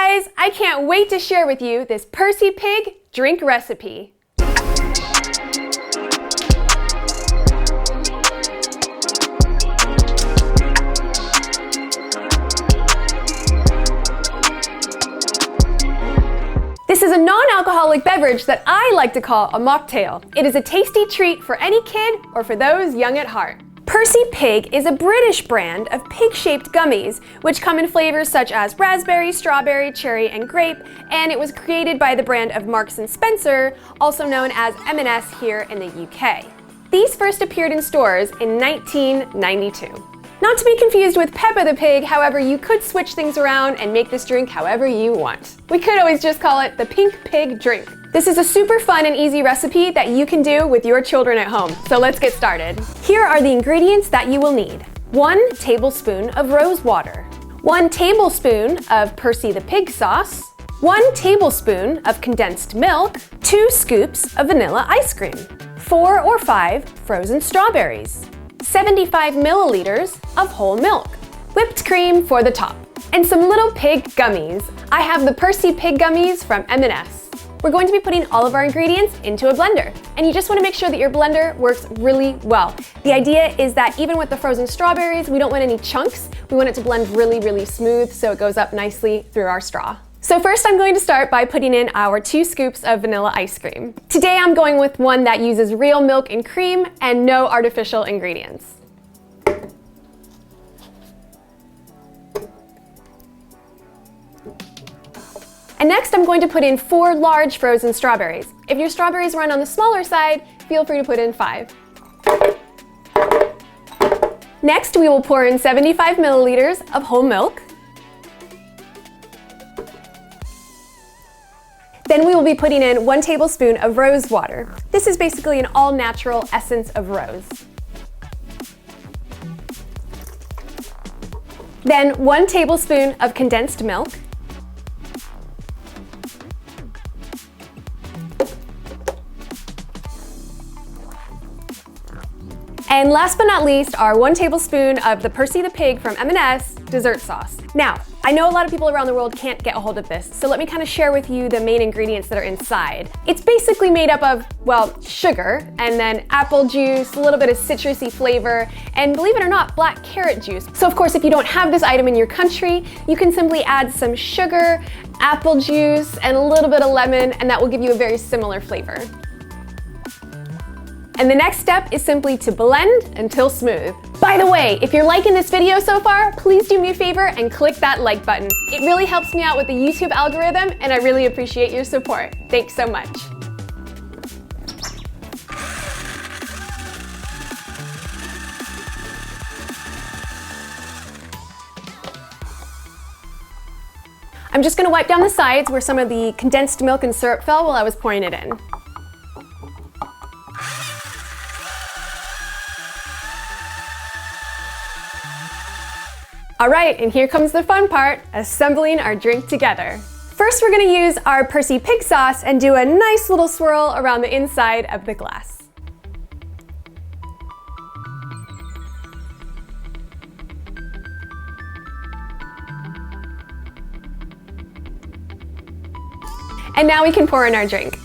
guys, I can't wait to share with you this Percy Pig drink recipe. This is a non-alcoholic beverage that I like to call a mocktail. It is a tasty treat for any kid or for those young at heart. Percy Pig is a British brand of pig-shaped gummies, which come in flavors such as raspberry, strawberry, cherry, and grape, and it was created by the brand of Marks Spencer, also known as M&S here in the UK. These first appeared in stores in 1992. Not to be confused with Peppa the Pig, however, you could switch things around and make this drink however you want. We could always just call it the Pink Pig drink. This is a super fun and easy recipe that you can do with your children at home. So let's get started. Here are the ingredients that you will need. 1 tablespoon of rose water, 1 tablespoon of Percy the Pig sauce, 1 tablespoon of condensed milk, 2 scoops of vanilla ice cream, 4 or 5 frozen strawberries, 75 milliliters of whole milk, whipped cream for the top, and some little pig gummies. I have the Percy Pig gummies from M&S. We're going to be putting all of our ingredients into a blender, and you just want to make sure that your blender works really well. The idea is that even with the frozen strawberries, we don't want any chunks. We want it to blend really, really smooth so it goes up nicely through our straw. So first I'm going to start by putting in our 2 scoops of vanilla ice cream. Today I'm going with one that uses real milk and cream and no artificial ingredients. And next I'm going to put in 4 large frozen strawberries. If your strawberries run on the smaller side, feel free to put in 5. Next we will pour in 75 milliliters of whole milk. Then we will be putting in 1 tablespoon of rose water. This is basically an all-natural essence of rose. Then 1 tablespoon of condensed milk. And last but not least, our 1 tablespoon of the Percy the Pig from M&S dessert sauce. Now, I know a lot of people around the world can't get a hold of this, so let me kind of share with you the main ingredients that are inside. It's basically made up of, well, sugar, and then apple juice, a little bit of citrusy flavor, and believe it or not, black carrot juice. So of course, if you don't have this item in your country, you can simply add some sugar, apple juice, and a little bit of lemon, and that will give you a very similar flavor. And the next step is simply to blend until smooth. By the way, if you're liking this video so far, please do me a favor and click that like button. It really helps me out with the YouTube algorithm, and I really appreciate your support. Thanks so much. I'm just gonna wipe down the sides where some of the condensed milk and syrup fell while I was pouring it in. All right, and here comes the fun part, assembling our drink together. First, we're gonna use our Percy Pig sauce and do a nice little swirl around the inside of the glass. And now we can pour in our drink.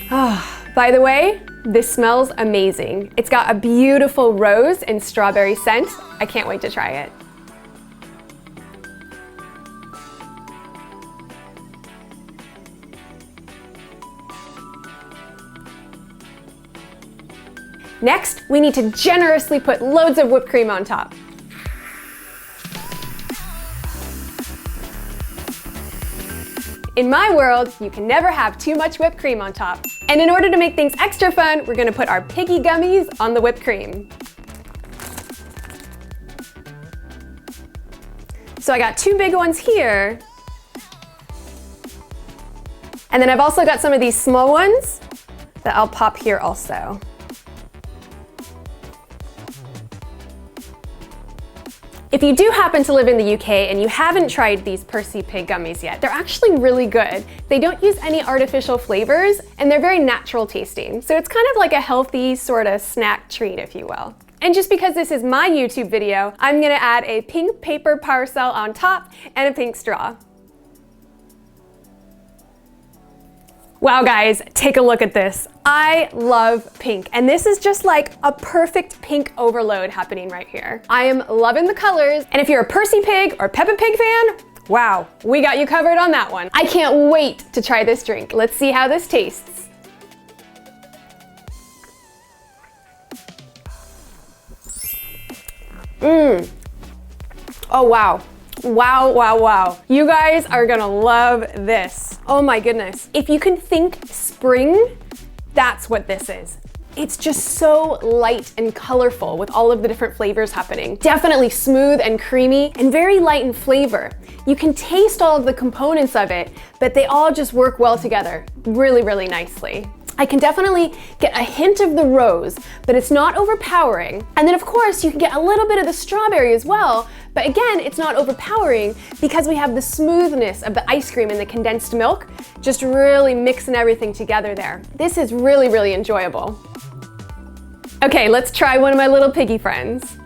By the way, this smells amazing. It's got a beautiful rose and strawberry scent. I can't wait to try it. Next, we need to generously put loads of whipped cream on top. In my world, you can never have too much whipped cream on top. And in order to make things extra fun, we're gonna put our piggy gummies on the whipped cream. So I got 2 big ones here. And then I've also got some of these small ones that I'll pop here also. If you do happen to live in the UK and you haven't tried these Percy Pig gummies yet, they're actually really good. They don't use any artificial flavors and they're very natural tasting. So it's kind of like a healthy sort of snack treat, if you will. And just because this is my YouTube video, I'm gonna add a pink paper parasol on top and a pink straw. Wow guys, take a look at this. I love pink, and this is just like a perfect pink overload happening right here. I am loving the colors, and if you're a Percy Pig or Peppa Pig fan, wow, we got you covered on that one. I can't wait to try this drink. Let's see how this tastes. Oh wow. Wow, wow, wow. You guys are gonna love this. Oh my goodness. If you can think spring, that's what this is. It's just so light and colorful with all of the different flavors happening. Definitely smooth and creamy and very light in flavor. You can taste all of the components of it, but they all just work well together really, really nicely. I can definitely get a hint of the rose, but it's not overpowering. And then of course you can get a little bit of the strawberry as well, but again, it's not overpowering because we have the smoothness of the ice cream and the condensed milk, just really mixing everything together there. This is really, really enjoyable. Okay, let's try one of my little piggy friends.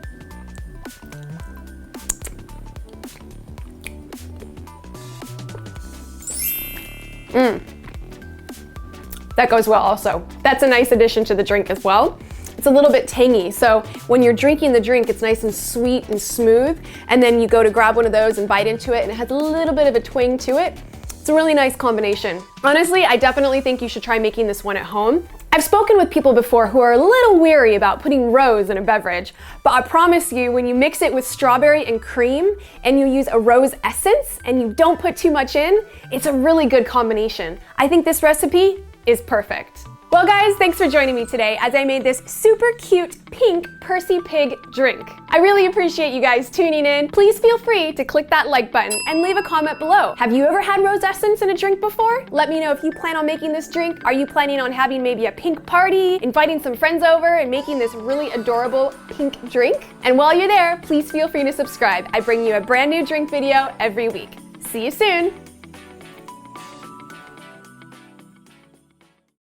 That goes well also. That's a nice addition to the drink as well. It's a little bit tangy, so when you're drinking the drink, it's nice and sweet and smooth, and then you go to grab one of those and bite into it, and it has a little bit of a twang to it. It's a really nice combination. Honestly, I definitely think you should try making this one at home. I've spoken with people before who are a little weary about putting rose in a beverage, but I promise you, when you mix it with strawberry and cream, and you use a rose essence, and you don't put too much in, it's a really good combination. I think this recipe is perfect. Well guys, thanks for joining me today as I made this super cute pink Percy Pig drink. I really appreciate you guys tuning in. Please feel free to click that like button and leave a comment below. Have you ever had rose essence in a drink before? Let me know if you plan on making this drink. Are you planning on having maybe a pink party, inviting some friends over and making this really adorable pink drink? And while you're there, please feel free to subscribe. I bring you a brand new drink video every week. See you soon.